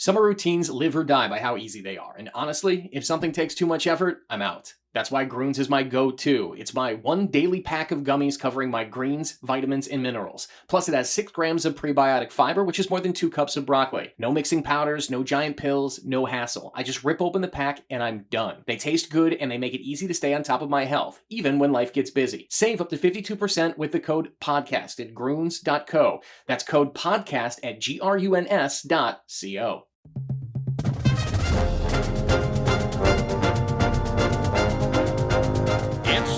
Summer routines live or die by how easy they are, and honestly, if something takes too much effort, I'm out. That's why Groones is my go-to. It's my one daily pack of gummies covering my greens, vitamins, and minerals. Plus, it has 6 grams of prebiotic fiber, which is more than 2 cups of broccoli. No mixing powders, no giant pills, no hassle. I just rip open the pack and I'm done. They taste good and they make it easy to stay on top of my health, even when life gets busy. Save up to 52% with the code PODCAST at Groones.co. That's code PODCAST at GRUNS.co.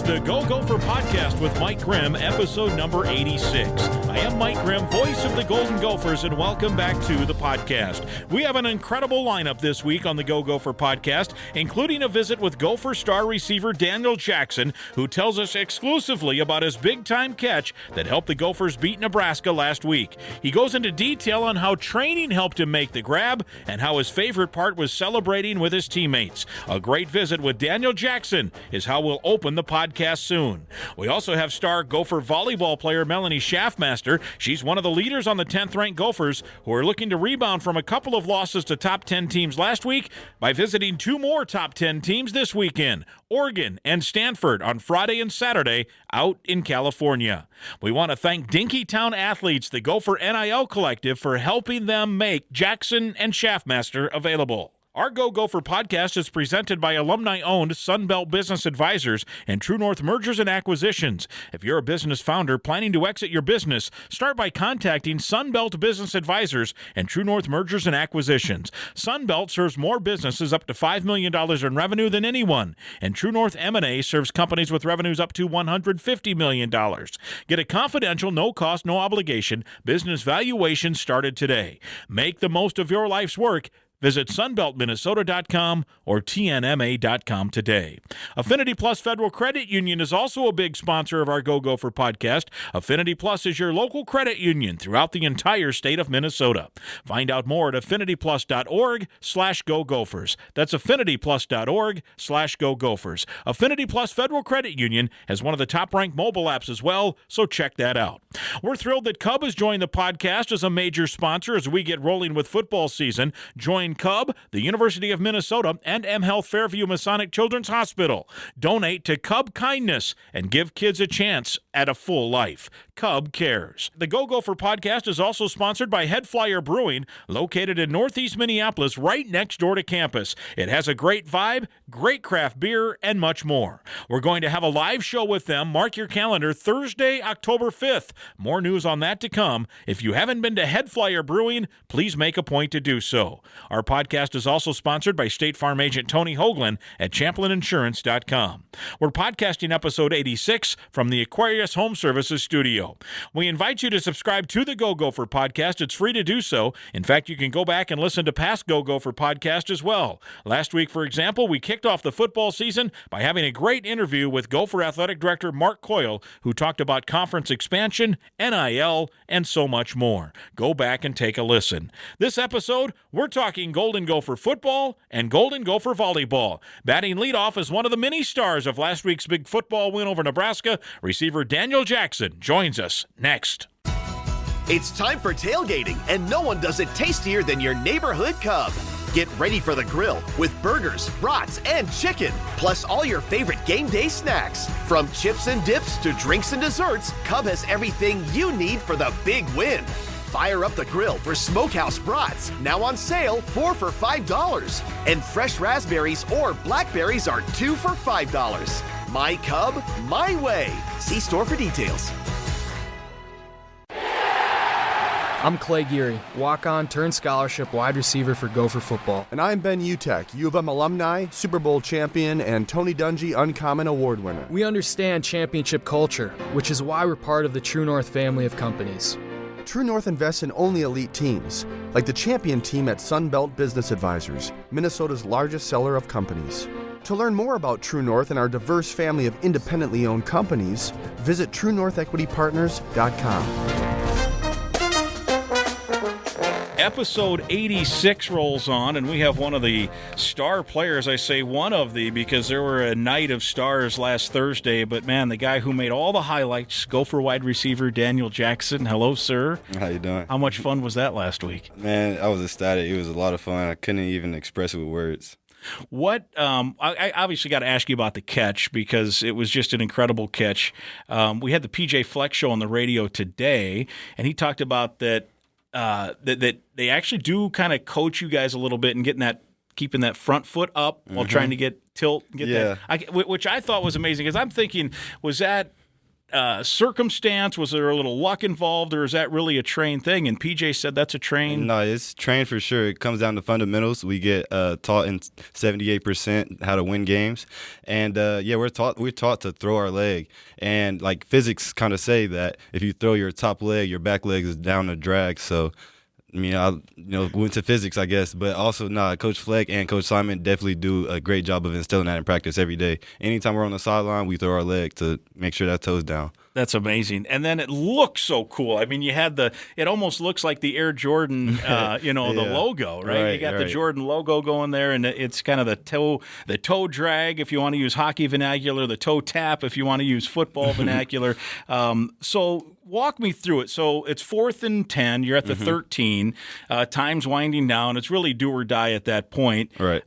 The Go Gopher Podcast with Mike Grimm, episode number 86. I am Mike Grimm, voice of the Golden Gophers, and welcome back to the podcast. We have an incredible lineup this week on the Go Gopher Podcast, including a visit with Gopher star receiver Daniel Jackson, who tells us exclusively about his big-time catch that helped the Gophers beat Nebraska last week. He goes into detail on how training helped him make the grab and how his favorite part was celebrating with his teammates. A great visit with Daniel Jackson is how we'll open the podcast soon. We also have star Gopher volleyball player Melani Shaffmaster. She's one of the leaders on the 10th-ranked Gophers who are looking to rebound from a couple of losses to top 10 teams last week by visiting 2 more top 10 teams this weekend, Oregon and Stanford on Friday and Saturday out in California. We want to thank Dinkytown Athletes, the Gopher NIL Collective, for helping them make Jackson and Shaffmaster available. Our Go Gopher Podcast is presented by alumni-owned Sunbelt Business Advisors and True North Mergers and Acquisitions. If you're a business founder planning to exit your business, start by contacting Sunbelt Business Advisors and True North Mergers and Acquisitions. Sunbelt serves more businesses up to $5 million in revenue than anyone, and True North M&A serves companies with revenues up to $150 million. Get a confidential, no-cost, no-obligation business valuation started today. Make the most of your life's work. Visit sunbeltminnesota.com or tnma.com today. Affinity Plus Federal Credit Union is also a big sponsor of our Go Gopher podcast. Affinity Plus is your local credit union throughout the entire state of Minnesota. Find out more at affinityplus.org/GoGophers. That's affinityplus.org/GoGophers. Affinity Plus Federal Credit Union has one of the top-ranked mobile apps as well, so check that out. We're thrilled that Cub has joined the podcast as a major sponsor as we get rolling with football season. Join Cub, the University of Minnesota, and mHealth Fairview Masonic Children's Hospital. Donate to Cub Kindness and give kids a chance at a full life. Cub cares. The Go Gopher Podcast is also sponsored by Head Flyer Brewing, located in Northeast Minneapolis, right next door to campus. It has a great vibe, great craft beer, and much more. We're going to have a live show with them. Mark your calendar, Thursday, October 5th. More news on that to come. If you haven't been to Head Flyer Brewing, please make a point to do so. Our podcast is also sponsored by State Farm agent Tony Hoagland at ChamplinInsurance.com. We're podcasting episode 86 from the Aquarius Home Services studio. We invite you to subscribe to the Go Gopher Podcast. It's free to do so. In fact, you can go back and listen to past Go Gopher Podcasts as well. Last week, for example, we kicked off the football season by having a great interview with Gopher Athletic Director Mark Coyle, who talked about conference expansion, NIL, and so much more. Go back and take a listen. This episode, we're talking Golden Gopher football and Golden Gopher volleyball. Batting leadoff is one of the many stars of last week's big football win over Nebraska. Receiver Daniel Jackson joins us next. It's time for tailgating, and no one does it tastier than your neighborhood Cub. Get ready for the grill with burgers, brats, and chicken, plus all your favorite game day snacks. From chips and dips to drinks and desserts, Cub has everything you need for the big win. Fire up the grill for Smokehouse Brats, now on sale 4 for $5. And fresh raspberries or blackberries are 2 for $5. My Cub, my way. See store for details. I'm Clay Geary, walk-on turned scholarship wide receiver for Gopher football. And I'm Ben Utek, U of M alumni, Super Bowl champion, and Tony Dungy Uncommon Award winner. We understand championship culture, which is why we're part of the True North family of companies. True North invests in only elite teams, like the champion team at Sunbelt Business Advisors, Minnesota's largest seller of companies. To learn more about True North and our diverse family of independently owned companies, visit TrueNorthEquityPartners.com. Episode 86 rolls on, and we have one of the star players. I say one of the because there were a night of stars last Thursday, but man, the guy who made all the highlights, Gopher wide receiver Daniel Jackson. Hello, sir. How you doing? How much fun was that last week? Man, I was ecstatic. It was a lot of fun. I couldn't even express it with words. What I obviously got to ask you about the catch because it was just an incredible catch. We had the PJ Flex show on the radio today, and he talked about that that they actually do kind of coach you guys a little bit and keeping that front foot up while trying to get that, which I thought was amazing because I'm thinking, was that circumstance? Was there a little luck involved, or is that really a trained thing? And PJ said that's a trained. No, it's trained for sure. It comes down to fundamentals. We get taught in 78% how to win games, and we're taught to throw our leg. And like physics kind of say that if you throw your top leg, your back leg is down to drag. So. I mean, went to physics, I guess, but also, Coach Fleck and Coach Simon definitely do a great job of instilling that in practice every day. Anytime we're on the sideline, we throw our leg to make sure that toe's down. That's amazing. And then it looks so cool. I mean, you had it almost looks like the Air Jordan, the logo, right? You got the Jordan logo going there, and it's kind of the toe drag if you want to use hockey vernacular, the toe tap if you want to use football vernacular. So walk me through it. So it's 4th and 10. You're at the 13. Time's winding down. It's really do or die at that point. Right.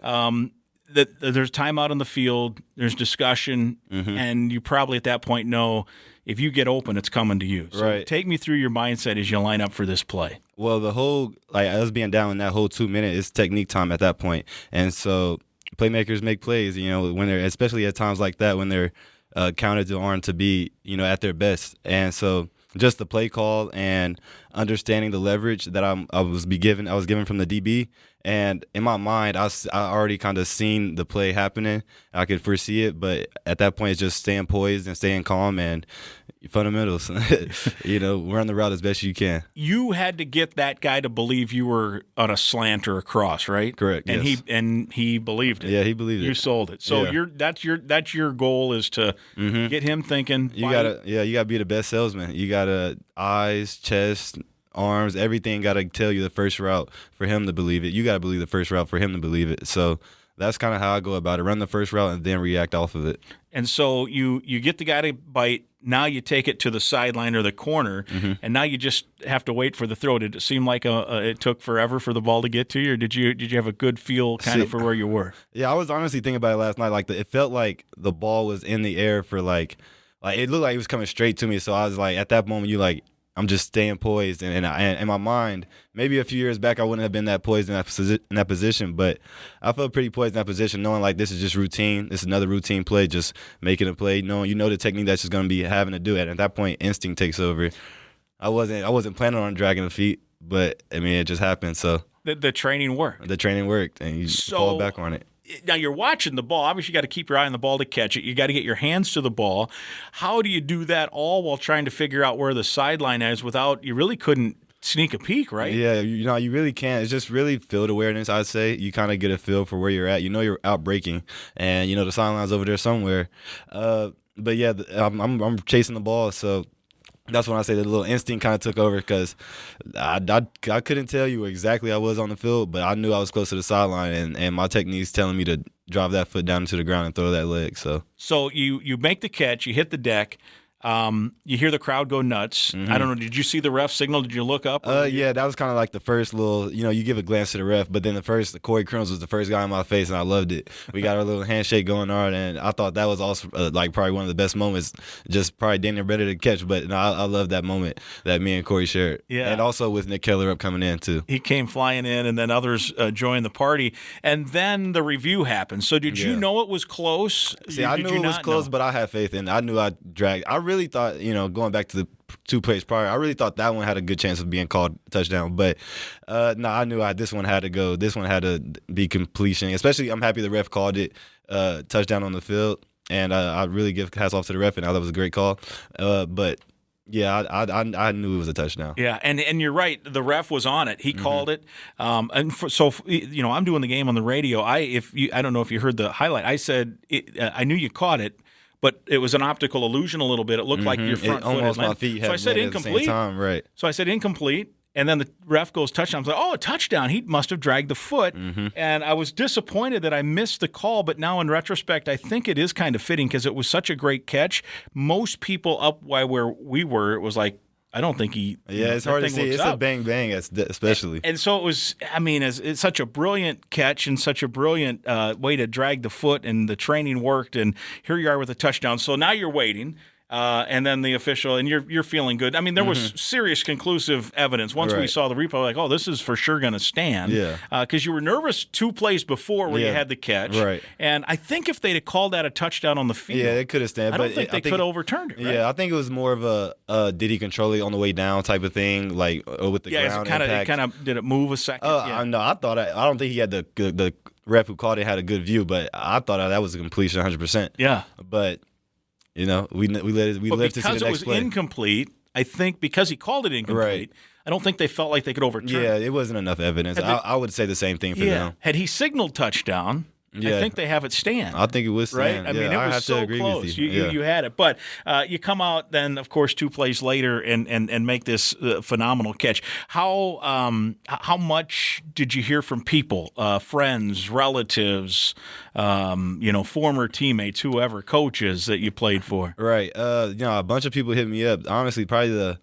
There's time out on the field. There's discussion, and you probably at that point know if you get open, it's coming to you. So right. Take me through your mindset as you line up for this play. Well, the whole us being down in that whole 2 minutes is technique time at that point, and so playmakers make plays. When they're especially at times like that when they're counted on to be at their best, and so. Just the play call and understanding the leverage that I was given from the DB, and in my mind, I already kind of seen the play happening. I could foresee it, but at that point, it's just staying poised and staying calm and fundamentals. Run the route as best you can. You had to get that guy to believe you were on a slant or a cross, right? Correct. And yes. he believed it. Yeah, he believed it. You sold it. So that's your goal is to get him thinking. You gotta be the best salesman. You gotta eyes, chest, arms, everything gotta tell you the first route for him to believe it. You gotta believe the first route for him to believe it. So that's kind of how I go about it. Run the first route and then react off of it. And so you get the guy to bite. Now you take it to the sideline or the corner, and now you just have to wait for the throw. Did it seem like it took forever for the ball to get to you, or did you have a good feel kind of for where you were? Yeah, I was honestly thinking about it last night. It felt like the ball was in the air for like it looked like it was coming straight to me. So I was like, at that moment, I'm just staying poised, and in my mind, maybe a few years back I wouldn't have been that poised in that position, but I felt pretty poised in that position, knowing like this is just routine. This is another routine play, just making a play, knowing the technique that's just going to be having to do it. And at that point, instinct takes over. I wasn't planning on dragging the feet, but I mean it just happened. So the training worked. The training worked, and you fall back on it. Now you're watching the ball. Obviously, you got to keep your eye on the ball to catch it. You got to get your hands to the ball. How do you do that all while trying to figure out where the sideline is without you really couldn't sneak a peek, right? Yeah, you really can't. It's just really field awareness, I'd say. You kind of get a feel for where you're at. You're out breaking, and the sideline's over there somewhere. But yeah, I'm chasing the ball, so. That's when I say the little instinct kind of took over because I couldn't tell you exactly I was on the field, but I knew I was close to the sideline, and my technique's telling me to drive that foot down into the ground and throw that leg. So you make the catch, you hit the deck. You hear the crowd go nuts. I don't know. Did you see the ref signal? Did you look up? Yeah, that was kind of like the first little, you give a glance to the ref, but then Corey Crims was the first guy in my face, and I loved it. We got our little handshake going on, and I thought that was also probably one of the best moments, just probably damn near better to catch, but no, I love that moment that me and Corey shared. Yeah. And also with Nick Keller up coming in, too. He came flying in, and then others joined the party, and then the review happened. So did you know it was close? See, I knew it was close, but I had faith, and I knew I dragged. I really thought, going back to the 2 plays prior, I really thought that one had a good chance of being called touchdown. But I knew this one had to go. This one had to be completion. Especially, I'm happy the ref called it touchdown on the field, and I really give hats off to the ref, and I thought it was a great call. But yeah, I knew it was a touchdown. Yeah, and you're right. The ref was on it. He called it. So I'm doing the game on the radio. I don't know if you heard the highlight. I said I knew you caught it. But it was an optical illusion a little bit. It looked like your front foot almost my feet had so I said incomplete. At the same time, right. So I said incomplete, And then the ref goes touchdown. I was like, oh, a touchdown. He must have dragged the foot. And I was disappointed that I missed the call. But now in retrospect, I think it is kind of fitting because it was such a great catch. Most people up where we were, it was like, I don't think he. Yeah, it's hard to see. It's a bang, especially. And so it was, I mean, it's such a brilliant catch and such a brilliant way to drag the foot, and the training worked. And here you are with a touchdown. So now you're waiting. And then the official, and you're feeling good. I mean, there was serious conclusive evidence. Once we saw the replay, like, oh, this is for sure going to stand. Yeah. Because you were nervous 2 plays before where you had the catch. Right. And I think if they'd have called that a touchdown on the field, yeah, it could have stand. I don't think they could have overturned it. Right? Yeah, I think it was more of a did he control it on the way down type of thing, like with the ground impact. Kind of did it move a second? No, I don't think he had the ref who called it had a good view, but I thought that was a completion 100%. Yeah. But we lived to see the next play. Because it was incomplete, I think because he called it incomplete, I don't think they felt like they could overturn it. Yeah, it wasn't enough evidence. I would say the same thing for them. Had he signaled touchdown, I think they have it stand. I think it was stand. Right? I mean, it was so close. You had it. But you come out then, of course, 2 plays later and make this phenomenal catch. How much did you hear from people, friends, relatives, former teammates, whoever, coaches that you played for? Right. A bunch of people hit me up. Honestly, probably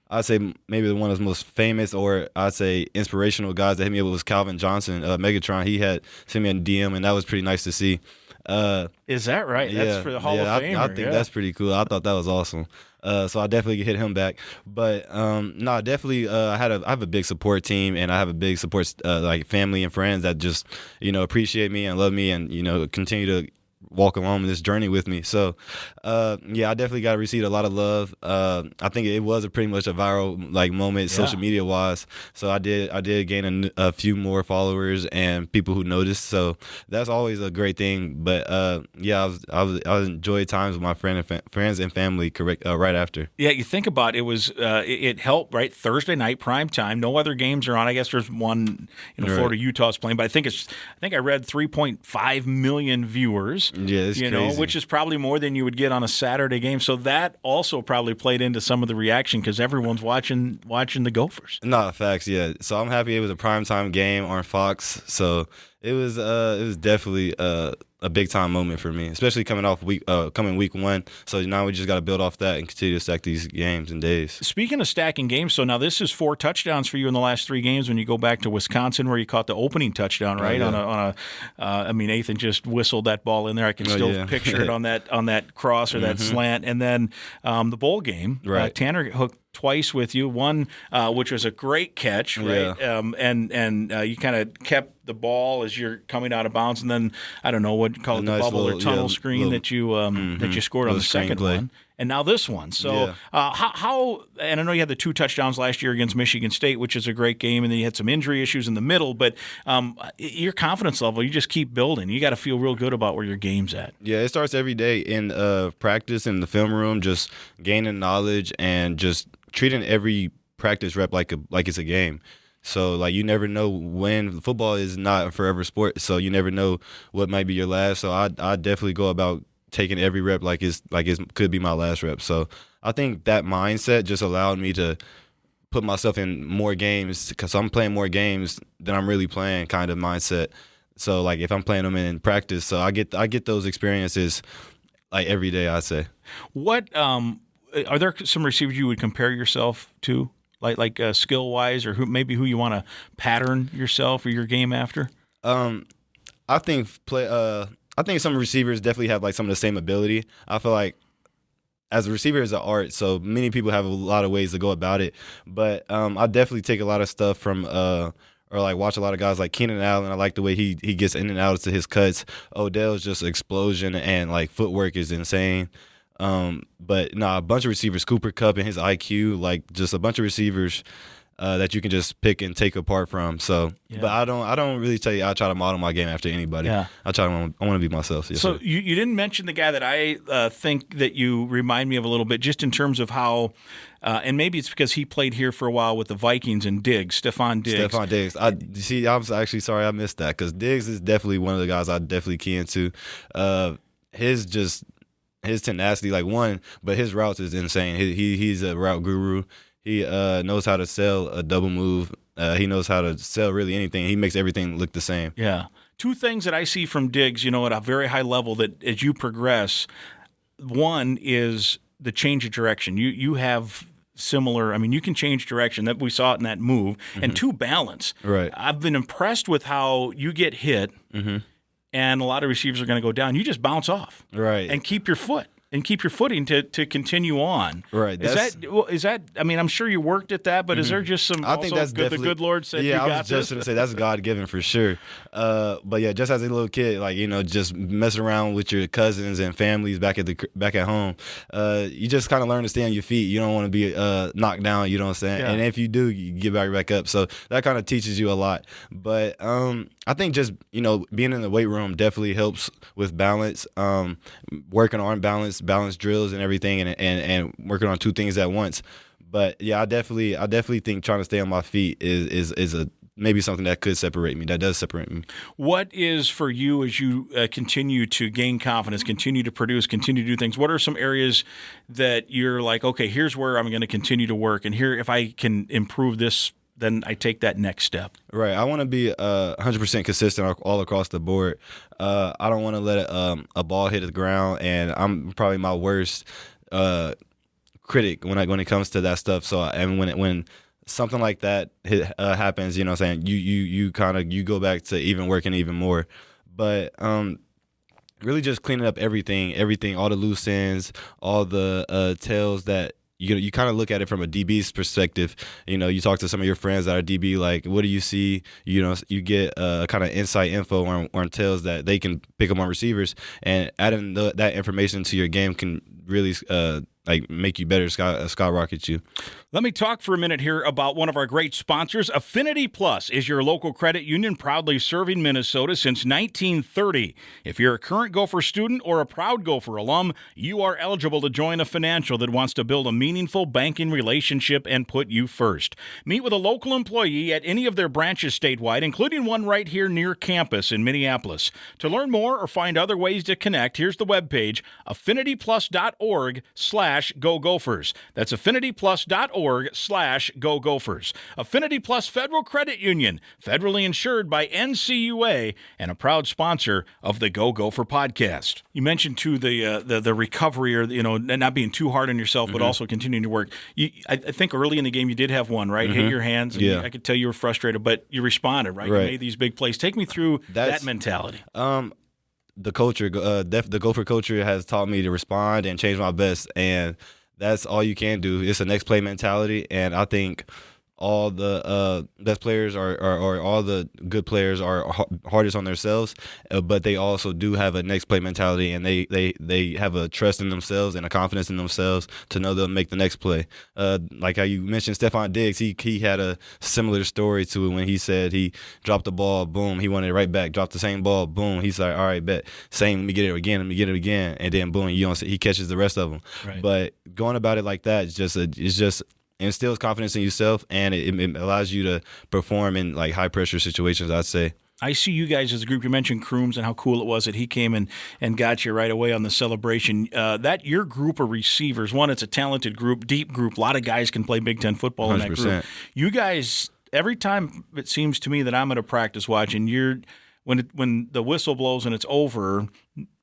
I'd say maybe one of the most famous, or I'd say inspirational guys that hit me up was Calvin Johnson, Megatron. He had sent me a DM, and that was pretty nice to see. Is that right? Yeah, That's for the Hall of Famer. I think that's pretty cool. I thought that was awesome. So I definitely hit him back. But definitely I have a big support team, and I have a big support like family and friends that just appreciate me and love me, and continue to walk along this journey with me. So I definitely received a lot of love. I think it was pretty much a viral moment social media wise. So I did gain a few more followers and people who noticed. So that's always a great thing. But I enjoyed times with my friends and family right after. Yeah, you think about it, it helped, right? Thursday night prime time. No other games are on. I guess there's one, Florida Utah's playing, but I think I read 3.5 million viewers. Yeah, it's crazy. Which is probably more than you would get on a Saturday game. So that also probably played into some of the reaction because everyone's watching the Gophers. No, facts, yeah. So I'm happy it was a primetime game on Fox. So it was definitely a big time moment for me, especially coming week 1. So now we just got to build off that and continue to stack these games and days. Speaking of stacking games, so now this is 4 touchdowns for you in the last 3 games. When you go back to Wisconsin, where you caught the opening touchdown, right? Nathan just whistled that ball in there. I can still picture it on that cross or that slant, and then the bowl game. Right. Tanner hooked twice with you. One, which was a great catch, right? Yeah. And you kind of kept the ball as you're coming out of bounds, and then I don't know what you call it, the bubble or tunnel screen that you scored on the second one. And now this one. So how – and I know you had the 2 touchdowns last year against Michigan State, which is a great game, and then you had some injury issues in the middle. But your confidence level, you just keep building. You got to feel real good about where your game's at. Yeah, it starts every day in practice in the film room, just gaining knowledge and just treating every practice rep like it's a game. So, you never know when. Football is not a forever sport, so you never know what might be your last. So I definitely go about taking every rep like it could be my last rep. So I think that mindset just allowed me to put myself in more games because I'm playing more games than I'm really playing kind of mindset. So if I'm playing them in practice, so I get those experiences every day, I'd say. What are there some receivers you would compare yourself to? Like skill wise, or who you want to pattern yourself or your game after? I think some receivers definitely have some of the same ability. I feel like as a receiver is an art, so many people have a lot of ways to go about it. But I definitely take a lot of stuff from watch a lot of guys like Keenan Allen. I like the way he gets in and out to his cuts. Odell's just explosion and footwork is insane. But a bunch of receivers, Cooper Kupp and his IQ, just a bunch of receivers that you can just pick and take apart from. So, but I don't really tell you I try to model my game after anybody. Yeah. I want to be myself. Yes, so sir. You didn't mention the guy that I think that you remind me of a little bit, just in terms of how, and maybe it's because he played here for a while with the Vikings and Stephon Diggs. Stephon Diggs. I was actually sorry I missed that because Diggs is definitely one of the guys I definitely key into. His tenacity, but his routes is insane. He's a route guru. He knows how to sell a double move. He knows how to sell really anything. He makes everything look the same. Yeah. Two things that I see from Diggs, at a very high level that as you progress, one is the change of direction. You have similar, you can change direction. That we saw it in that move. And two, balance. Right. I've been impressed with how you get hit and a lot of receivers are going to go down. You just bounce off. Right. And keep your footing to continue on. Right. Is that? I'm sure you worked at that, but is there just some? I think that's the definitely, good Lord said. Yeah, you got I was just going to say that's God given for sure. But yeah, just as a little kid, just messing around with your cousins and families back at home, you just kind of learn to stay on your feet. You don't want to be knocked down. You know what I'm saying? Yeah. And if you do, you get back up. So that kind of teaches you a lot. But I think just being in the weight room definitely helps with balance. Working on balance drills and everything, and working on two things at once. But yeah, I definitely think trying to stay on my feet is maybe something that could separate me. That does separate me. What is for you as you continue to gain confidence, continue to produce, continue to do things? What are some areas that you're like, okay, here's where I'm going to continue to work, and here if I can improve this, then I take that next step. Right. I want to be 100% consistent all across the board. I don't want to let a ball hit the ground, and I'm probably my worst critic when it comes to that stuff. So, and when something like that happens, you kind of go back to even working even more. But really just cleaning up everything, all the loose ends, all the tails that. You kind of look at it from a DB's perspective. You talk to some of your friends that are DB, like, what do you see? You get kind of inside info on tails that they can pick up on receivers, and adding that information to your game can really make you better, skyrocket you. Let me talk for a minute here about one of our great sponsors. Affinity Plus is your local credit union proudly serving Minnesota since 1930. If you're a current Gopher student or a proud Gopher alum, you are eligible to join a financial that wants to build a meaningful banking relationship and put you first. Meet with a local employee at any of their branches statewide, including one right here near campus in Minneapolis. To learn more or find other ways to connect, here's the webpage, affinityplus.org/Go Gophers. That's affinityplus.org/Go Gophers. Affinity Plus Federal Credit Union, federally insured by NCUA, and a proud sponsor of the Go Gopher Podcast. You mentioned too the recovery, or not being too hard on yourself, but also continuing to work. I think early in the game you did have one, right? Hit your hands. And I could tell you were frustrated, but you responded, right? You made these big plays. Take me through that mentality. The culture, the Gopher culture has taught me to respond and change my best, and that's all you can do. It's a next play mentality, and I think all the best players or all the good players are hardest on themselves, but they also do have a next play mentality, and they have a trust in themselves and a confidence in themselves to know they'll make the next play. Like how you mentioned Stephon Diggs, he had a similar story to it when he said he dropped the ball, boom, he wanted it right back, dropped the same ball, boom, he's like, all right, bet, same, let me get it again, and then boom, he catches the rest of them. Right. But going about it like that is just instills confidence in yourself, and it allows you to perform in like high pressure situations, I'd say. I see you guys as a group. You mentioned Crooms and how cool it was that he came and got you right away on the celebration. That your group of receivers, one, it's a talented group, deep group. A lot of guys can play Big Ten football 100%. In that group. You guys, every time it seems to me that I'm at a practice watching, when the whistle blows and it's over,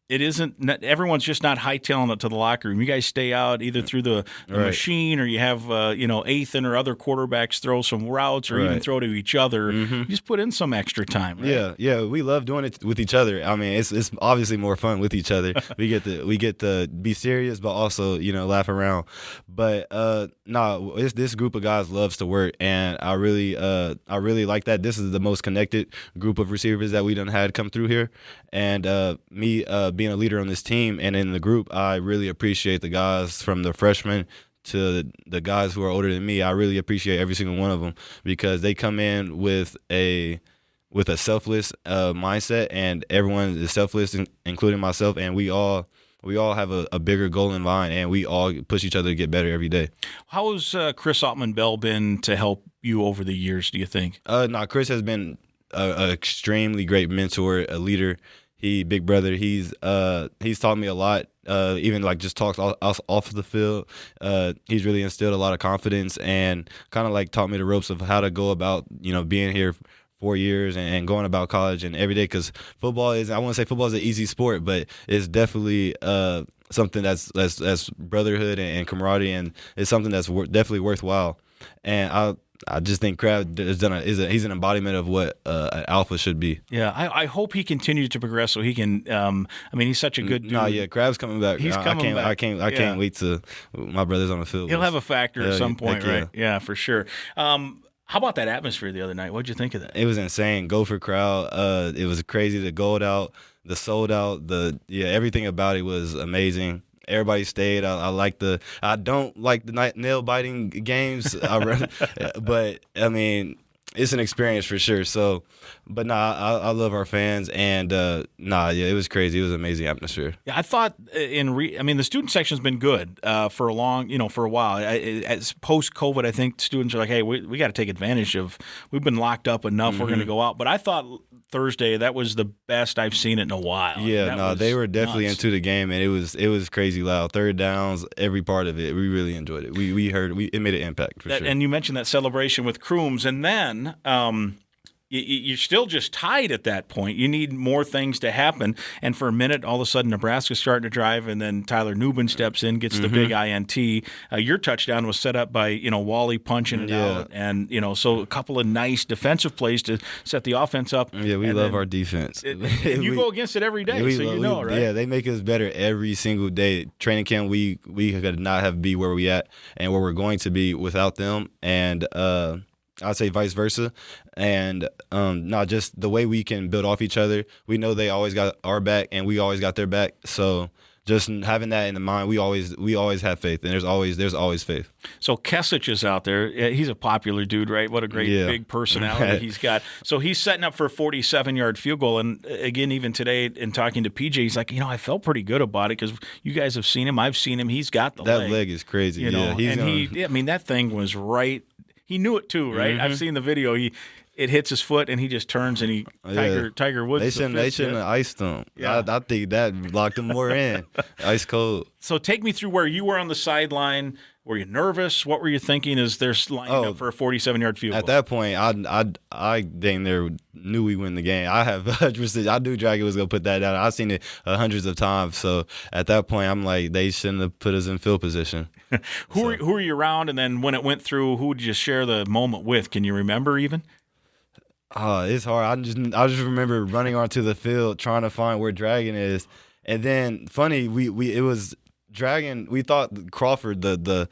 it isn't. Everyone's just not hightailing it to the locker room. You guys stay out either through the machine, or you have Ethan or other quarterbacks throw some routes, or even throw to each other. You just put in some extra time. Right? Yeah. We love doing it with each other. I mean, it's obviously more fun with each other. we get to be serious, but also laugh around. But this group of guys loves to work, and I really like that. This is the most connected group of receivers that we done had come through here, and me. Being a leader on this team and in the group, I really appreciate the guys from the freshmen to the guys who are older than me. I really appreciate every single one of them, because they come in with a selfless mindset, and everyone is selfless, including myself, and we all have a bigger goal in mind, and we all push each other to get better every day. How has Chris Ottman-Bell been to help you over the years, do you think? Chris has been an extremely great mentor, a leader. Big brother. He's taught me a lot even like just talks off the field. He's really instilled a lot of confidence and kind of like taught me the ropes of how to go about, being here 4 years and going about college and every day, because football is, I wouldn't say football is an easy sport, but it's definitely something that's brotherhood and camaraderie, and it's something that's definitely worthwhile. And I just think Crab he's an embodiment of what an alpha should be. Yeah, I hope he continues to progress so he can. He's such a good dude. No, yeah, Crab's coming back. He's coming back. I can't wait to my brother's on the field. He'll have a factor at some point, yeah. right? Yeah, for sure. How about that atmosphere the other night? What'd you think of that? It was insane. Gopher crowd. It was crazy. The gold out, the sold out, everything about it was amazing. Everybody stayed. I don't like the nail biting games, but I mean, it's an experience for sure. So, but I love our fans, and it was crazy. It was an amazing atmosphere. Yeah, I thought the student section's been good for a while. As post-COVID, I think students are like, hey, we got to take advantage of. We've been locked up enough. We're going to go out. But I thought Thursday that was the best I've seen it in a while. Yeah, they were definitely into the game, and it was crazy loud. Third downs, every part of it. We really enjoyed it. It made an impact for sure. And you mentioned that celebration with Crooms, and then. You're still just tied at that point. You need more things to happen. And for a minute, all of a sudden, Nebraska's starting to drive, and then Tyler Newbin steps in, gets the big INT. Your touchdown was set up by Wally punching it out, and so a couple of nice defensive plays to set the offense up. Yeah, we love our defense. And you go against it every day, right? Yeah, they make us better every single day. Training camp, we could not have be where we at and where we're going to be without them, and I'd say vice versa. And not just the way we can build off each other. We know they always got our back, and we always got their back. So just having that in the mind, we always have faith, and there's always faith. So Kesich is out there. He's a popular dude, right? What a great big personality he's got. So he's setting up for a 47-yard field goal. And again, even today, in talking to PJ, he's like, I felt pretty good about it because you guys have seen him. I've seen him. He's got the leg. That leg is crazy. That thing was right. He knew it too, right? I've seen the video. It hits his foot, and he just turns, and Tiger Woods. They shouldn't have iced him. Yeah. I think that locked him more in. Ice cold. So take me through where you were on the sideline. Were you nervous? What were you thinking as they're lining up for a 47-yard field goal? At that point, I dang near knew we win the game. I knew Dragon was going to put that down. I've seen it hundreds of times. So at that point, I'm like, they shouldn't have put us in field position. Who are you around? And then when it went through, who did you share the moment with? Can you remember even? It's hard. I just remember running onto the field trying to find where Dragon is, and then funny it was Dragon. We thought Crawford, the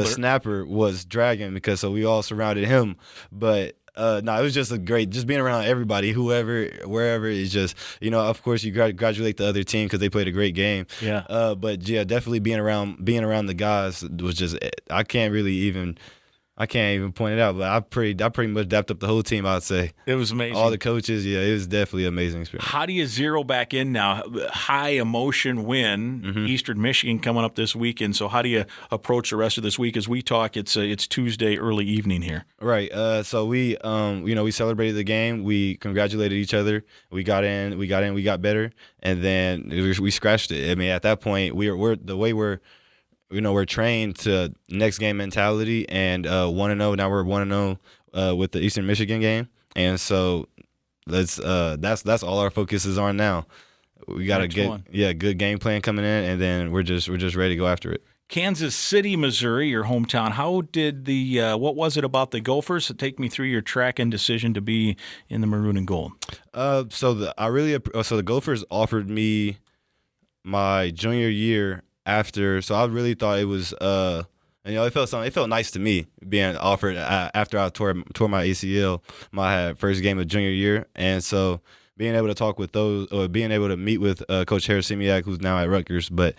snapper, was Dragon because so we all surrounded him, but. It was just just being around everybody, wherever is just, of course you congratulate the other team because they played a great game. Yeah. But yeah, definitely being around the guys was just, I can't even point it out, but I pretty much dapped up the whole team, I'd say. It was amazing. All the coaches, it was definitely an amazing experience. How do you zero back in now? High emotion win, Eastern Michigan coming up this weekend. So how do you approach the rest of this week? As we talk, it's Tuesday early evening here. Right. So we celebrated the game. We congratulated each other. We got in, we got better, and then we scratched it. I mean, at that point, we're the way we're trained to next game mentality, and 1-0. Now we're 1-0 with the Eastern Michigan game, and so that's all our focus is on now. We got a good game plan coming in, and then we're just ready to go after it. Kansas City, Missouri, your hometown. How did what was it about the Gophers? So take me through your track and decision to be in the maroon and gold. So the Gophers offered me my junior year. So I really thought it was, it felt nice to me being offered after I tore my ACL my first game of junior year, and so being able to talk with being able to meet with Coach Harris-Simiak, who's now at Rutgers, but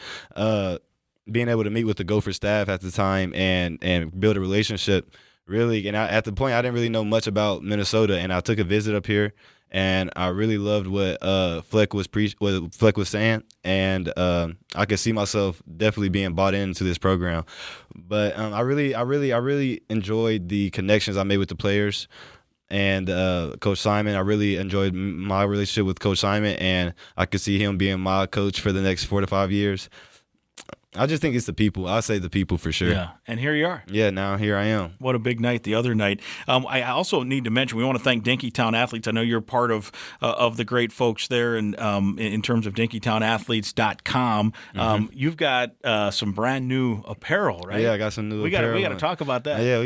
being able to meet with the Gopher staff at the time and build a relationship, really. And at the point, I didn't really know much about Minnesota, and I took a visit up here. And I really loved what Fleck was saying, and I could see myself definitely being bought into this program. But I really enjoyed the connections I made with the players and Coach Simon. I really enjoyed my relationship with Coach Simon, and I could see him being my coach for the next 4 to 5 years. I just think it's the people. I'll say the people for sure. Yeah, and here you are. Yeah, now here I am. What a big night the other night. I also need to mention, we want to thank Dinkytown Athletes. I know you're part of the great folks there, and in terms of DinkytownAthletes.com. You've got some brand new apparel, right? Yeah, I got some new apparel. We got to talk about that. Yeah,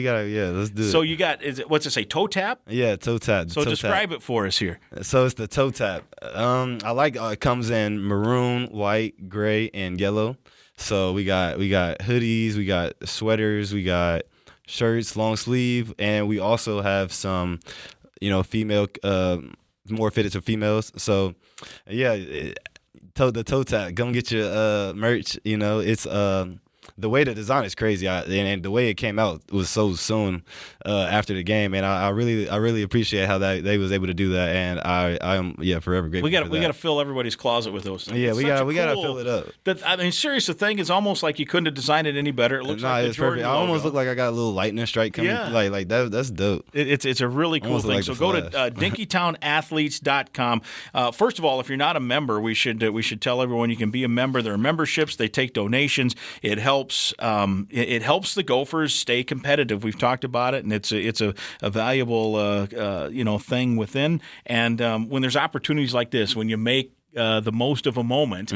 let's do it. So you got, what's it say, toe tap? Yeah, toe tap. So describe it for us here. So it's the toe tap. I like it comes in maroon, white, gray, and yellow. So we got hoodies, we got sweaters, we got shirts, long sleeve, and we also have some, female, more fitted to females. So yeah, the toe tap. Come get your merch. It's the way the design is crazy, and the way it came out was so soon after the game, and I really appreciate how they was able to do that, and I am forever grateful. We got to fill everybody's closet with those things. Yeah, we got to fill it up. Serious, the thing is almost like you couldn't have designed it any better. It looks like it's perfect. I almost look like I got a little lightning strike coming. Yeah. Like that. That's dope. It's a really cool thing. So go to DinkytownAthletes.com. First of all, if you're not a member, we should tell everyone you can be a member. There are memberships. They take donations. It helps the Gophers stay competitive. We've talked about it, and it's a valuable thing within. And when there's opportunities like this, when you make the most of a moment.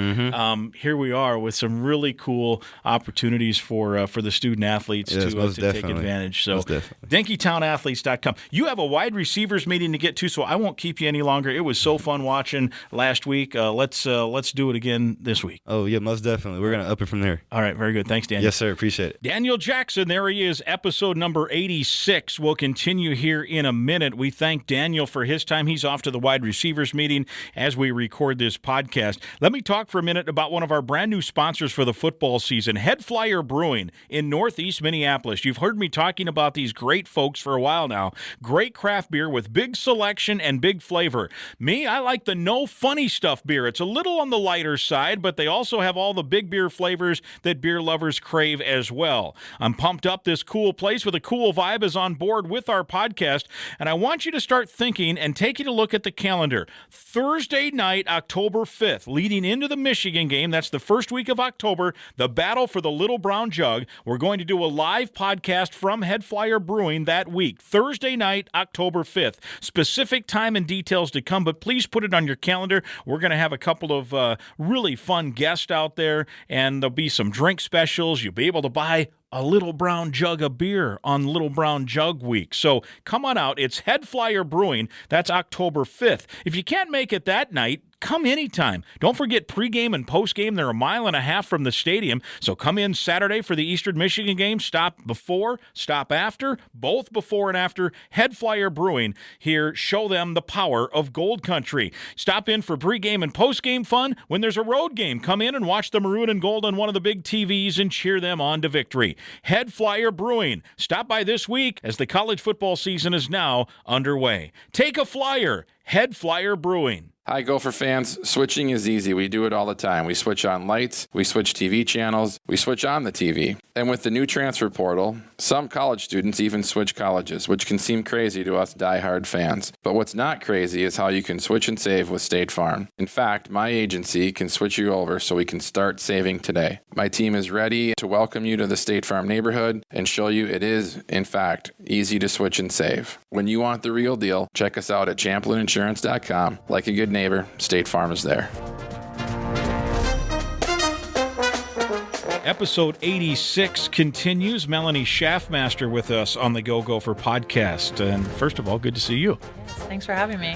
Here we are with some really cool opportunities for the student athletes to take advantage. So DinkytownAthletes.com. You have a wide receivers meeting to get to, so I won't keep you any longer. It was so fun watching last week. Let's do it again this week. Oh, yeah, most definitely. We're going to up it from there. All right, very good. Thanks, Daniel. Yes, sir. Appreciate it. Daniel Jackson, there he is, episode number 86. We'll continue here in a minute. We thank Daniel for his time. He's off to the wide receivers meeting as we record this podcast. Let me talk for a minute about one of our brand new sponsors for the football season, Head Flyer Brewing in Northeast Minneapolis. You've heard me talking about these great folks for a while now. Great craft beer with big selection and big flavor. Me, I like the no funny stuff beer. It's a little on the lighter side, but they also have all the big beer flavors that beer lovers crave as well. I'm pumped up. This cool place with a cool vibe is on board with our podcast, and I want you to start thinking and taking a look at the calendar. Thursday night, October 5th, leading into the Michigan game. That's the first week of October, the battle for the Little Brown Jug. We're going to do a live podcast from Head Flyer Brewing that week, Thursday night, October 5th. Specific time and details to come, but please put it on your calendar. We're going to have a couple of really fun guests out there, and there'll be some drink specials. You'll be able to buy a Little Brown Jug of beer on Little Brown Jug Week. So come on out. It's Head Flyer Brewing. That's October 5th. If you can't make it that night, come anytime. Don't forget pregame and postgame. They're a mile and a half from the stadium. So come in Saturday for the Eastern Michigan game. Stop before, stop after, both before and after. Head Flyer Brewing here. Show them the power of Gold Country. Stop in for pregame and postgame fun. When there's a road game, come in and watch the maroon and gold on one of the big TVs and cheer them on to victory. Head Flyer Brewing. Stop by this week as the college football season is now underway. Take a flyer. Head Flyer Brewing. Hi, Gopher fans. Switching is easy. We do it all the time. We switch on lights, we switch TV channels, we switch on the TV. And with the new transfer portal, some college students even switch colleges, which can seem crazy to us diehard fans. But what's not crazy is how you can switch and save with State Farm. In fact, my agency can switch you over so we can start saving today. My team is ready to welcome you to the State Farm neighborhood and show you it is, in fact, easy to switch and save. When you want the real deal, check us out at ChamplinInsurance.com. Like a good neighbor, State Farm is there. Episode 86 continues. Melani Shaffmaster with us on the Go Gopher Podcast. And first of all, good to see you. Thanks for having me.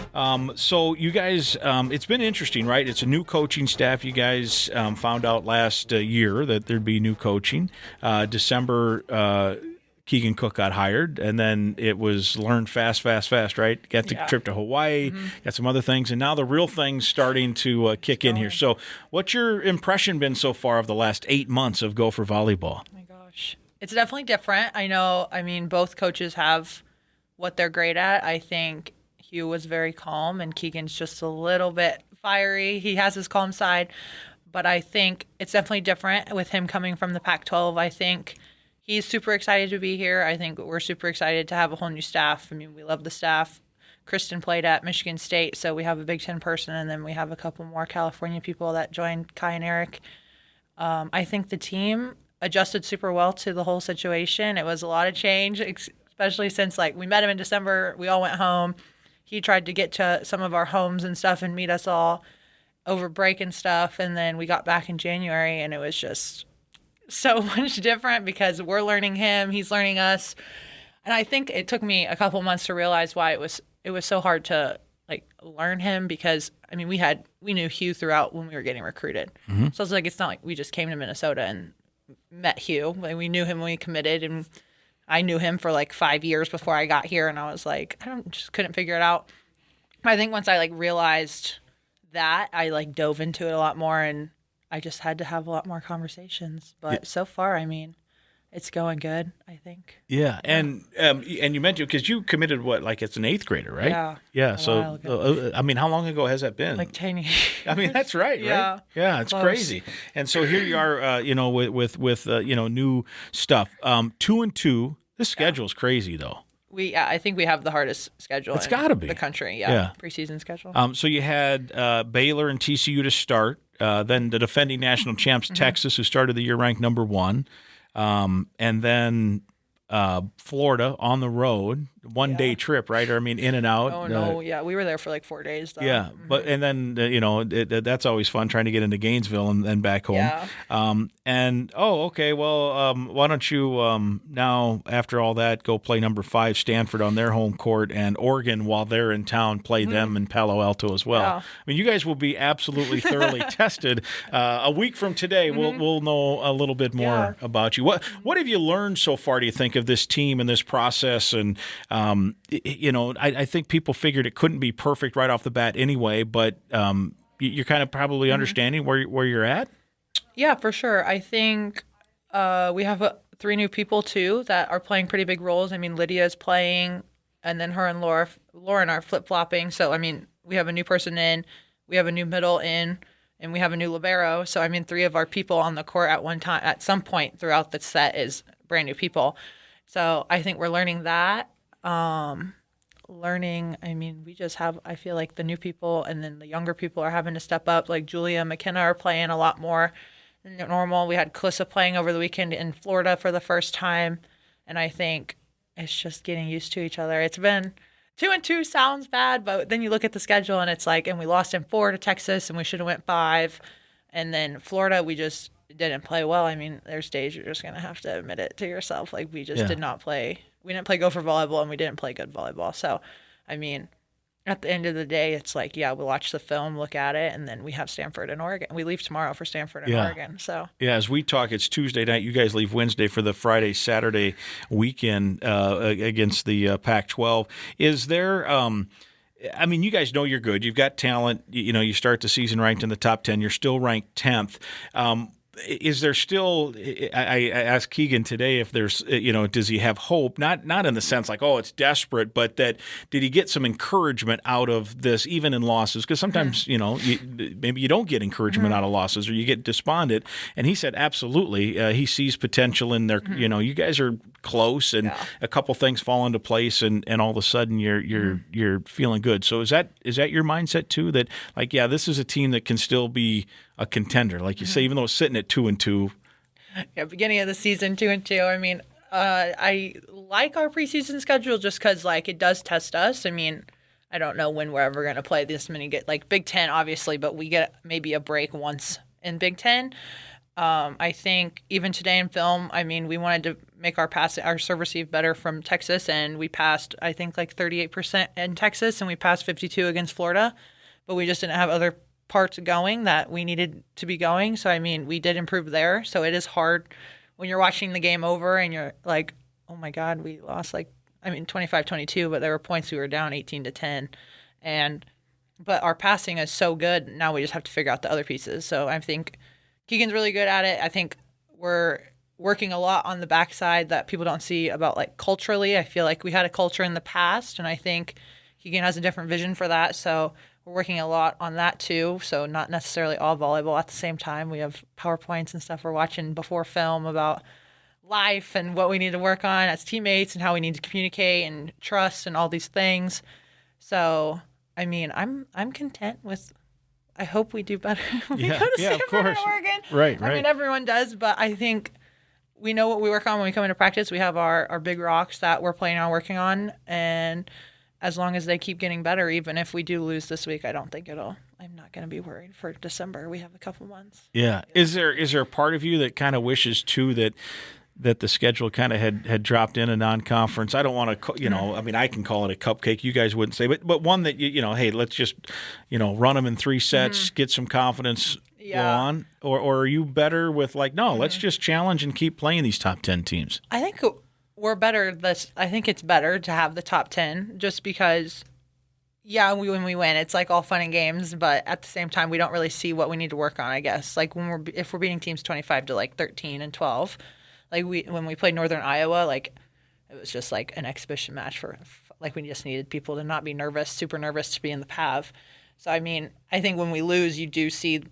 So you guys, it's been interesting, right? It's a new coaching staff. You guys found out last year that there'd be new coaching. December, Keegan Cook got hired, and then it was learned fast, right? Got the trip to Hawaii, got some other things, and now the real thing's starting to kick in here. So what's your impression been so far of the last 8 months of Gopher Volleyball? Oh, my gosh. It's definitely different. Both coaches have what they're great at. I think Hugh was very calm, and Keegan's just a little bit fiery. He has his calm side, but I think it's definitely different with him coming from the Pac-12. I think he's super excited to be here. I think we're super excited to have a whole new staff. I mean, we love the staff. Kristen played at Michigan State, so we have a Big Ten person, and then we have a couple more California people that joined, Kai and Eric. I think the team adjusted super well to the whole situation. It was a lot of change, especially since like we met him in December. We all went home. He tried to get to some of our homes and stuff and meet us all over break and stuff. And then we got back in January, and it was just so much different because we're learning him, he's learning us. And I think it took me a couple months to realize why it was so hard to like learn him, because I mean we knew Hugh throughout when we were getting recruited. So it's like it's not like we just came to Minnesota and met Hugh. Like, we knew him when we committed, and I knew him for like 5 years before I got here, and I was like, just couldn't figure it out. I think once I like realized that, I like dove into it a lot more, and I just had to have a lot more conversations. But so far, I mean, it's going good, I think. Yeah, and you mentioned, because you committed like as an 8th grader, right? Yeah. Yeah. So I mean, how long ago has that been? Like 10 years. I mean, that's right. Yeah. Right? Yeah, it's Close. Crazy. And so here you are, with new stuff. 2-2. This schedule is crazy, though. I think we have the hardest schedule. It's got to be the country. Yeah. Preseason schedule. So you had Baylor and TCU to start. Then the defending national champs, Texas, who started the year ranked number 1. And then Florida on the road, one-day trip, right? Or I mean, in and out. Oh no, we were there for like 4 days, though. Yeah, but and then that's always fun, trying to get into Gainesville and then back home. Yeah. Why don't you now, after all that, go play number 5 Stanford on their home court, and Oregon, while they're in town, play them in Palo Alto as well. Yeah. I mean, you guys will be absolutely thoroughly tested. A week from today, we'll know a little bit more about you. What have you learned so far, do you think, of this team and this process? And I think people figured it couldn't be perfect right off the bat anyway, but you're kind of probably understanding where you're at? Yeah, for sure. I think we have 3 new people, too, that are playing pretty big roles. I mean, Lydia's playing, and then her and Lauren are flip-flopping. So, I mean, we have a new person in, we have a new middle in, and we have a new libero. So, I mean, 3 of our people on the court at one time, at some point throughout the set, is brand new people. So I think we're learning that. I mean, we just have, I feel like the new people and then the younger people are having to step up. Like Julia and McKenna are playing a lot more than normal. We had Calissa playing over the weekend in Florida for the first time. And I think it's just getting used to each other. It's been 2-2 sounds bad, but then you look at the schedule and it's like, and we lost in 4 to Texas and we should have went 5. And then Florida, we just didn't play well. I mean, there's days you're just going to have to admit it to yourself. Like, we just did not play. We didn't play Gopher volleyball, and we didn't play good volleyball. So, I mean, at the end of the day, it's like, we'll watch the film, look at it, and then we have Stanford and Oregon. We leave tomorrow for Stanford and Oregon. So as we talk, it's Tuesday night. You guys leave Wednesday for the Friday, Saturday weekend against the Pac-12. Is there I mean, you guys know you're good. You've got talent. You start the season ranked in the top 10. You're still ranked 10th. Is there still? I asked Keegan today if there's, does he have hope? Not in the sense like, oh, it's desperate, but that did he get some encouragement out of this, even in losses? Because sometimes, maybe you don't get encouragement out of losses, or you get despondent. And he said, absolutely, he sees potential in their. You guys are close, and a couple things fall into place, and all of a sudden you're feeling good. So is that your mindset too? That like, this is a team that can still be a contender, like you say, even though it's sitting at 2-2. Yeah, beginning of the season 2-2. I mean, I like our preseason schedule just because like it does test us. I mean, I don't know when we're ever going to play this many. Like Big Ten, obviously, but we get maybe a break once in Big Ten. I think even today in film, I mean, we wanted to make our serve receive better from Texas, and we passed, I think, like 38% in Texas, and we passed 52 against Florida, but we just didn't have other parts going that we needed to be going. So, I mean, we did improve there. So it is hard when you're watching the game over and you're like, oh my God, we lost 25-22, but there were points we were down 18-10. But our passing is so good. Now we just have to figure out the other pieces. So I think Keegan's really good at it. I think we're working a lot on the backside that people don't see about like culturally. I feel like we had a culture in the past, and I think Keegan has a different vision for that. So we're working a lot on that too. So not necessarily all volleyball at the same time. We have PowerPoints and stuff we're watching before film about life and what we need to work on as teammates and how we need to communicate and trust and all these things. So, I mean, I'm content with I hope we do better when we Yeah, go to yeah, of Stanford and course. Oregon. Right, I mean, everyone does, but I think we know what we work on when we come into practice. We have our big rocks that we're planning on working on, and as long as they keep getting better, even if we do lose this week, I'm not going to be worried for December. We have a couple months. Yeah. Is there a part of you that kind of wishes too that the schedule kind of had dropped in a non-conference? I don't want to, I mean, I can call it a cupcake. You guys wouldn't say, but one that hey, let's just, run them in 3 sets, get some confidence, go on. Or are you better with let's just challenge and keep playing these top 10 teams? I think we're better. I think it's better to have the top 10 just because. Yeah, when we win, it's all fun and games, but at the same time, we don't really see what we need to work on. I guess if we're beating teams 25 to 13 and 12. When we played Northern Iowa, it was just an exhibition match for we just needed people to not be nervous, super nervous to be in the PAV. So I mean, I think when we lose, you do see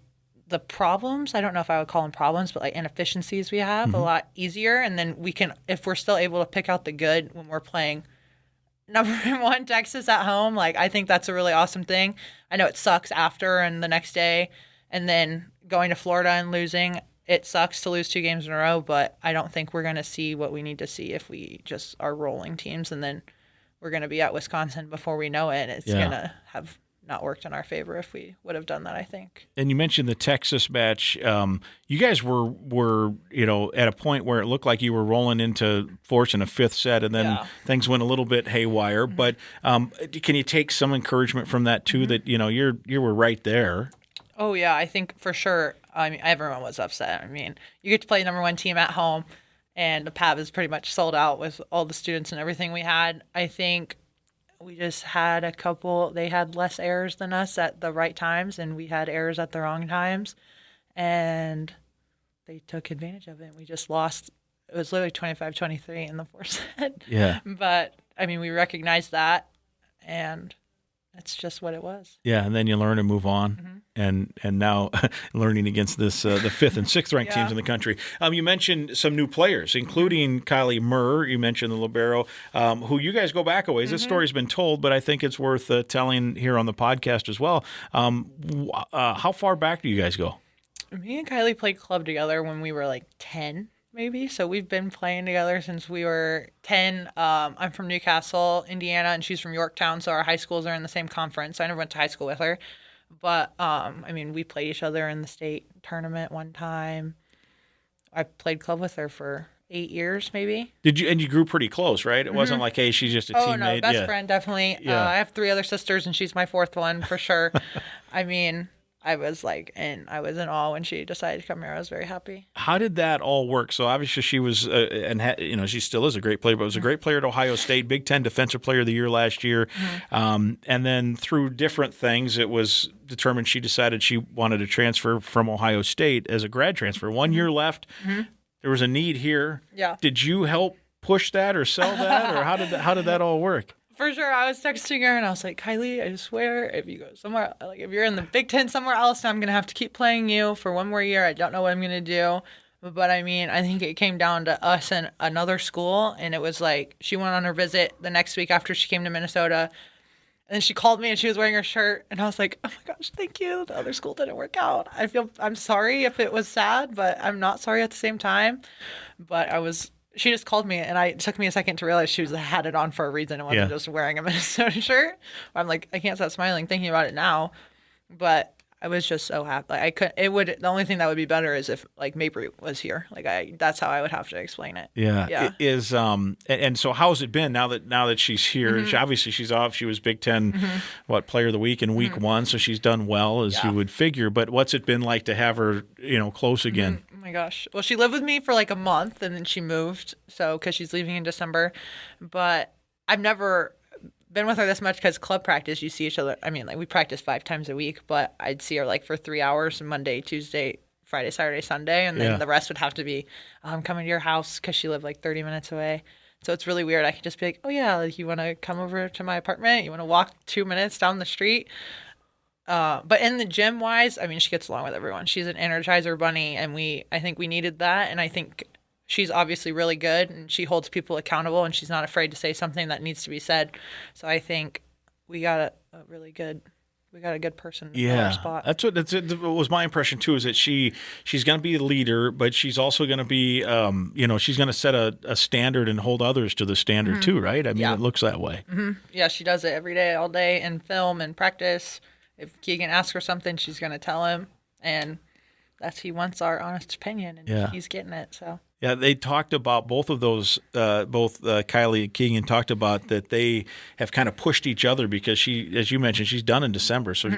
the problems. I don't know if I would call them problems, but inefficiencies we have a lot easier. And then we can, if we're still able to pick out the good when we're playing number 1 Texas at home, I think that's a really awesome thing. I know it sucks after and the next day, and then going to Florida and losing. It sucks to lose 2 games in a row, but I don't think we're going to see what we need to see if we just are rolling teams, and then we're going to be at Wisconsin before we know it. It's going to have not worked in our favor if we would have done that, I think. And you mentioned the Texas match. You guys were at a point where it looked like you were rolling into forcing a 5th set, and then things went a little bit haywire. But can you take some encouragement from that too? That you were right there. Oh yeah, I think for sure. I mean, everyone was upset. I mean, you get to play number 1 team at home, and the PAV is pretty much sold out with all the students and everything we had. I think we just had a couple. They had less errors than us at the right times, and we had errors at the wrong times, and they took advantage of it. And we just lost. It was literally 25-23 in the 4th set. Yeah. But I mean, we recognized that, and that's just what it was. Yeah, and then you learn and move on, and now learning against this the 5th and 6th ranked teams in the country. You mentioned some new players, including Kylie Murr. You mentioned the libero, who you guys go back a ways. This story's been told, but I think it's worth telling here on the podcast as well. How far back do you guys go? Me and Kylie played club together when we were 10. Maybe. So we've been playing together since we were 10. I'm from Newcastle, Indiana, and she's from Yorktown, so our high schools are in the same conference. I never went to high school with her. But, I mean, we played each other in the state tournament one time. I played club with her for 8 years, maybe. And you grew pretty close, right? It wasn't like, hey, she's just a teammate. Oh, no, best friend, definitely. Yeah. I have 3 other sisters, and she's my 4th one, for sure. I mean, I was in awe when she decided to come here. I was very happy. How did that all work? So obviously she was, she still is a great player, but was a great player at Ohio State, Big Ten Defensive Player of the Year last year. And then through different things, it was determined she decided she wanted to transfer from Ohio State as a grad transfer. 1 year left. There was a need here. Yeah. Did you help push that or sell that, or how did that all work? For sure, I was texting her and I was like, Kylie, I swear, if you go somewhere, if you're in the Big Ten somewhere else, I'm gonna have to keep playing you for 1 more year. I don't know what I'm gonna do, but I mean, I think it came down to us and another school, and it was she went on her visit the next week after she came to Minnesota, and then she called me and she was wearing her shirt, and I was like, oh my gosh, thank you. The other school didn't work out. I'm sorry if it was sad, but I'm not sorry at the same time. But she just called me, and it took me a second to realize she had it on for a reason. It wasn't just wearing a Minnesota shirt. I'm like, I can't stop smiling thinking about it now. But I was just so happy. The only thing that would be better is if Mabry was here. That's how I would have to explain it. Yeah. Yeah. And so how's it been now that she's here? Obviously she's off. She was Big Ten, Player of the Week in week 1, so she's done well as you would figure. But what's it been like to have her, close again? Oh my gosh. Well, she lived with me for a month, and then she moved. So because she's leaving in December, but I've never been with her this much because club practice, you see each other. I mean, we practice 5 times a week, but I'd see her for 3 hours Monday, Tuesday, Friday, Saturday, Sunday, and then the rest would have to be, I'm coming to your house because she lived 30 minutes away. So it's really weird. I could just be like, oh yeah, you want to come over to my apartment? You want to walk 2 minutes down the street? But in the gym wise, I mean, she gets along with everyone. She's an Energizer bunny, and I think we needed that, and I think she's obviously really good, and she holds people accountable, and she's not afraid to say something that needs to be said. So I think we got a really good we got a good person in our spot. What was my impression too, is that she's going to be a leader, but she's also going to be, she's going to set a standard and hold others to the standard too, right? I mean, it looks that way. Mm-hmm. Yeah, she does it every day, all day, in film and practice. If Keegan asks her something, she's going to tell him, and he wants our honest opinion, and he's getting it. So. Yeah, they talked about both of those. Both Kylie and Keegan talked about that they have kind of pushed each other because she, as you mentioned, she's done in December. So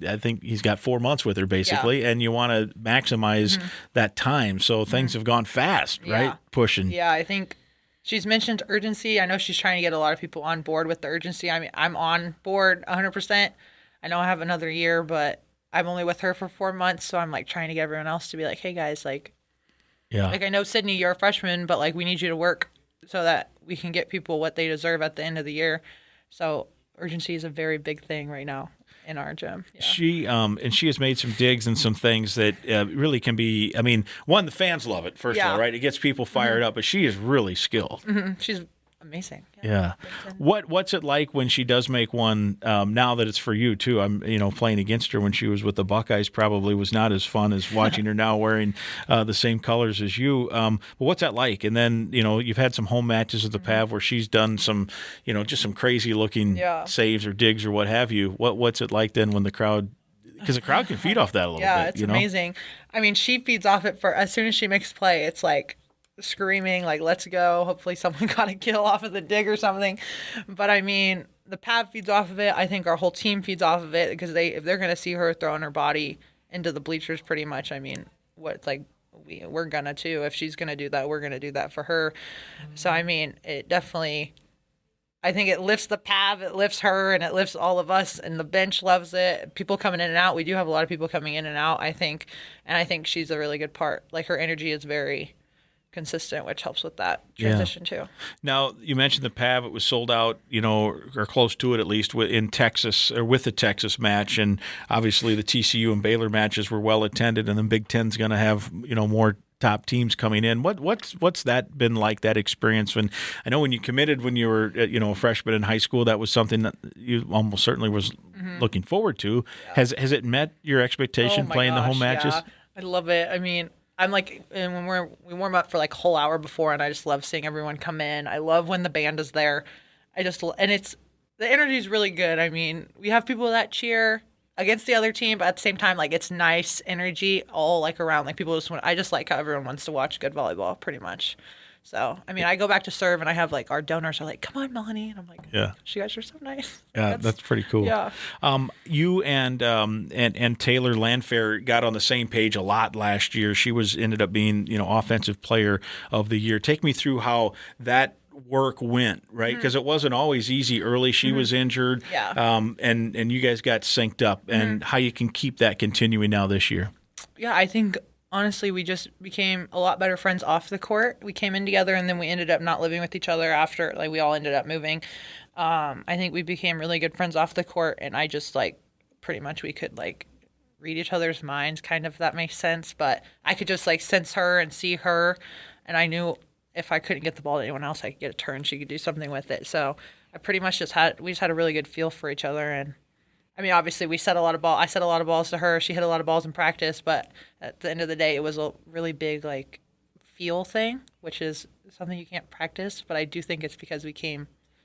I think he's got 4 months with her basically, and you want to maximize that time. So things have gone fast, right? Pushing. Yeah, I think she's mentioned urgency. I know she's trying to get a lot of people on board with the urgency. I mean, I'm on board 100%. I know I have another year, but I'm only with her for 4 months, so I'm like trying to get everyone else to be like, hey guys, like. Yeah. Like, I know, Sydney, you're a freshman, but, like, we need you to work so that we can get people what they deserve at the end of the year. So urgency is a very big thing right now in our gym. Yeah. She has made some digs and some things that really can be, I mean, one, the fans love it, first of all, right? It gets people fired up, but she is really skilled. She's amazing. Yeah. What's it like when she does make one, now that it's for you too? I'm, playing against her when she was with the Buckeyes probably was not as fun as watching her now wearing the same colors as you. But what's that like? And then, you've had some home matches at the PAV where she's done some, just some crazy looking saves or digs or what have you. What's it like then when the crowd, because the crowd can feed off that a little bit. Yeah, it's amazing. I mean, she feeds off it for as soon as she makes play, it's like, screaming like let's go, hopefully someone got a kill off of the dig or something. But I mean, the PAV feeds off of it. I think our whole team feeds off of it because if they're going to see her throwing her body into the bleachers pretty much, I mean, we're gonna too. If she's going to do that, we're going to do that for her. So I mean, it definitely, I think it lifts the PAV, it lifts her, and it lifts all of us, and the bench loves it. People coming in and out, we do have a lot of people coming in and out, I think, and I think she's a really good part. Like, her energy is very consistent, which helps with that transition too. Now, you mentioned the PAV, it was sold out, or close to it at least, in Texas, or with the Texas match, and obviously the TCU and Baylor matches were well attended, and the Big Ten's going to have, more top teams coming in. What's that been like, that experience? When I know when you committed when you were a freshman in high school, that was something that you almost certainly was looking forward to. Has it met your expectation playing the home matches? Yeah. I love it. I mean, I'm like, and when we warm up for like a whole hour before, and I just love seeing everyone come in. I love when the band is there. And the energy is really good. I mean, we have people that cheer against the other team, but at the same time, like, it's nice energy all like around. Like, people I just like how everyone wants to watch good volleyball pretty much. So, I mean, I go back to serve, and I have, like, our donors are like, come on, Melani. And I'm like, you guys are so nice. Yeah, that's pretty cool. Yeah. You and Taylor Landfair got on the same page a lot last year. She ended up being, Offensive Player of the Year. Take me through how that work went, right? Because it wasn't always easy early. She was injured. Yeah. And you guys got synced up, and how you can keep that continuing now this year. Yeah, I think honestly, we just became a lot better friends off the court. We came in together, and then we ended up not living with each other after, like, we all ended up moving. I think we became really good friends off the court, and I just, like, pretty much we could, like, read each other's minds, kind of, if that makes sense. But I could just, like, sense her and see her, and I knew if I couldn't get the ball to anyone else, I could get a turn. She could do something with it. So I pretty much we just had a really good feel for each other. And I mean, obviously I set a lot of balls to her. She hit a lot of balls in practice, but at the end of the day, it was a really big, like, feel thing, which is something you can't practice. But I do think it's because we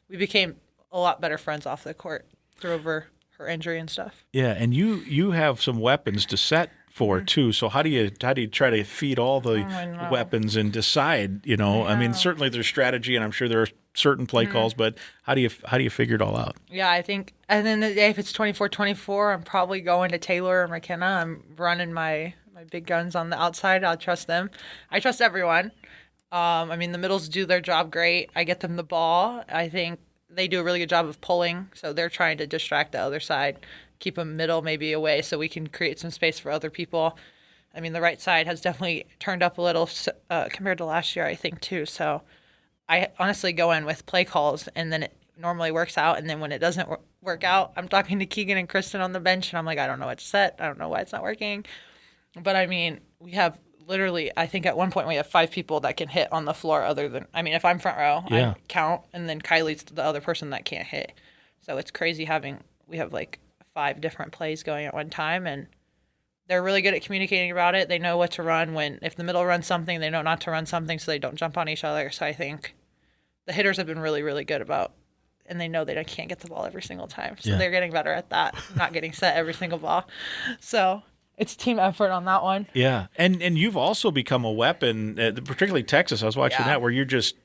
became a lot better friends off the court through over her injury and stuff. Yeah. And you have some weapons to set for too. So how do you try to feed all the weapons and decide, I mean, certainly there's strategy, and I'm sure there are certain play calls, but how do you figure it all out? Yeah, I think at the end of the day, if it's 24-24, I'm probably going to Taylor or McKenna. I'm running my big guns on the outside. I'll trust them. I trust everyone. I mean, the middles do their job great. I get them the ball. I think they do a really good job of pulling, so they're trying to distract the other side, keep them middle maybe away so we can create some space for other people. I mean, the right side has definitely turned up a little compared to last year, I think, too. So I honestly go in with play calls, and then it normally works out. And then when it doesn't work out, I'm talking to Keegan and Kristen on the bench, and I'm like, I don't know what to set. I don't know why it's not working. But, I mean, we have literally, I think at one point we have 5 people that can hit on the floor other than, I mean, if I'm front row, I count, and then Kylie's the other person that can't hit. So it's crazy we have like 5 different plays going at one time, and they're really good at communicating about it. They know what to run if the middle runs something, they know not to run something, so they don't jump on each other. So I think the hitters have been really, really good about, and they know they can't get the ball every single time. So they're getting better at that, not getting set every single ball. So it's team effort on that one. Yeah, and you've also become a weapon, particularly Texas. I was watching that where you're just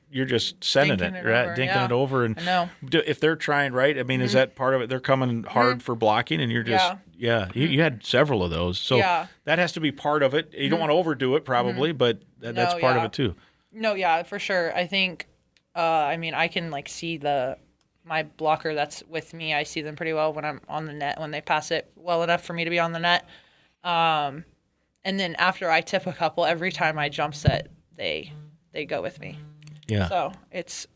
sending Dinking it, it right? over, Dinking it over, and I know. If they're trying, right? I mean, is that part of it? They're coming hard for blocking, and you're just you had several of those, so that has to be part of it. You don't want to overdo it, probably, but that's part of it too. No, yeah, for sure. I think, I mean, I can like see my blocker that's with me. I see them pretty well when I'm on the net, when they pass it well enough for me to be on the net. And then after I tip a couple, every time I jump set, they go with me. Yeah. So it's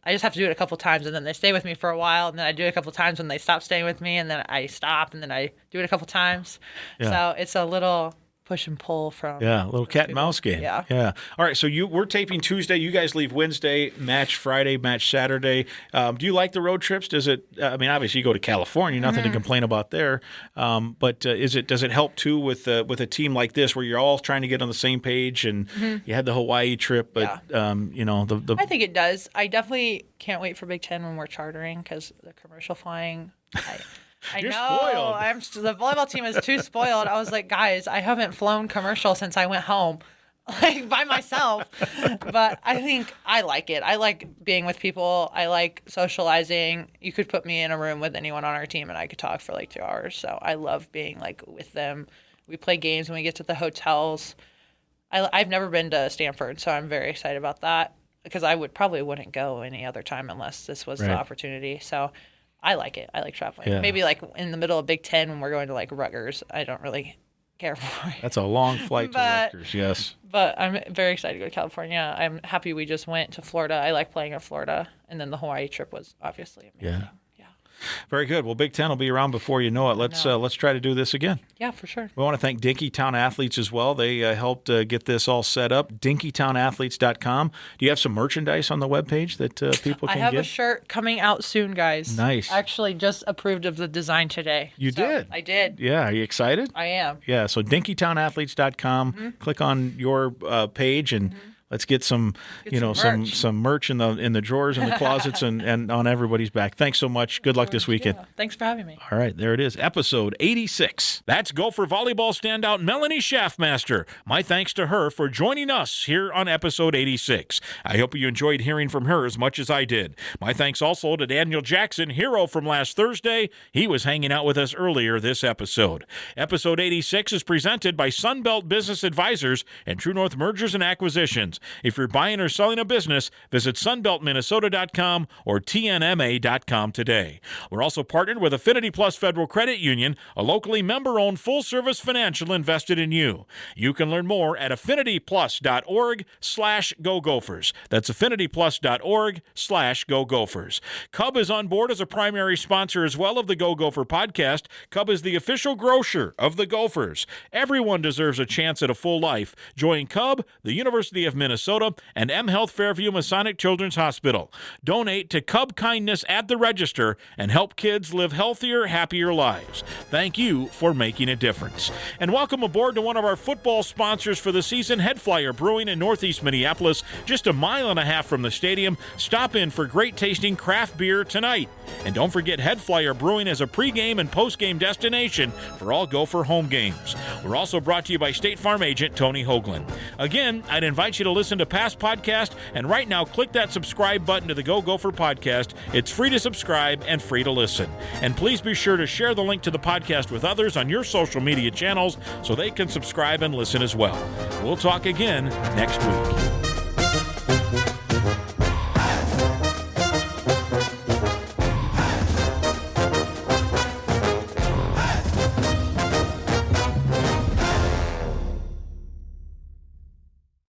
I just have to do it a couple times, and then they stay with me for a while, and then I do it a couple times when they stop staying with me, and then I stop, and then I do it a couple times. Yeah. So it's a little push and pull from a little cat and mouse game. Yeah. All right, so we're taping Tuesday. You guys leave Wednesday, match Friday, match Saturday. Do you like the road trips? Does it? I mean, obviously you go to California, nothing to complain about there. But does it help too with a team like this where you're all trying to get on the same page? And you had the Hawaii trip, but I think it does. I definitely can't wait for Big Ten when we're chartering because the commercial flying. You're know. spoiled. The volleyball team is too spoiled. I was like, guys, I haven't flown commercial since I went home, like by myself. But I think I like it. I like being with people. I like socializing. You could put me in a room with anyone on our team, and I could talk for like 2 hours. So I love being like with them. We play games when we get to the hotels. I've never been to Stanford, so I'm very excited about that because I wouldn't go any other time unless this was the opportunity. So. I like it. I like traveling. Yeah. Maybe like in the middle of Big Ten when we're going to like Rutgers, I don't really care for it. That's a long flight to Rutgers, yes. But I'm very excited to go to California. I'm happy we just went to Florida. I like playing at Florida. And then the Hawaii trip was obviously amazing. Yeah. Very good. Well, Big Ten will be around before you know it. Let's try to do this again. Yeah, for sure. We want to thank Dinkytown Athletes as well. They helped get this all set up. DinkytownAthletes.com. Do you have some merchandise on the webpage that people can get? I have a shirt coming out soon, guys. Nice. Actually, just approved of the design today. You did? I did. Yeah. Are you excited? I am. Yeah. So DinkytownAthletes.com. Click on your page and. Let's get some merch in the drawers and the closets and on everybody's back. Thanks so much. Good luck this weekend. Yeah. Thanks for having me. All right, there it is, episode 86. That's Gopher volleyball standout Melani Shaffmaster. My thanks to her for joining us here on episode 86. I hope you enjoyed hearing from her as much as I did. My thanks also to Daniel Jackson, hero from last Thursday. He was hanging out with us earlier this episode. Episode 86 is presented by Sunbelt Business Advisors and True North Mergers and Acquisitions. If you're buying or selling a business, visit sunbeltminnesota.com or tnma.com today. We're also partnered with Affinity Plus Federal Credit Union, a locally member-owned full-service financial invested in you. You can learn more at affinityplus.org/Go Gophers. That's affinityplus.org/Go Gophers. Cub is on board as a primary sponsor as well of the Go Gopher podcast. Cub is the official grocer of the Gophers. Everyone deserves a chance at a full life. Join Cub, the University of Minnesota, and M Health Fairview Masonic Children's Hospital. Donate to Cub Kindness at the register and help kids live healthier, happier lives. Thank you for making a difference. And welcome aboard to one of our football sponsors for the season, Head Flyer Brewing in Northeast Minneapolis, just a mile and a half from the stadium. Stop in for great tasting craft beer tonight. And don't forget Head Flyer Brewing as a pregame and postgame destination for all Gopher home games. We're also brought to you by State Farm agent Tony Hoagland. Again, I'd invite you to listen to past podcasts, and right now click that subscribe button to the Go Gopher podcast. It's free to subscribe and free to listen. And please be sure to share the link to the podcast with others on your social media channels so they can subscribe and listen as well. We'll talk again next week.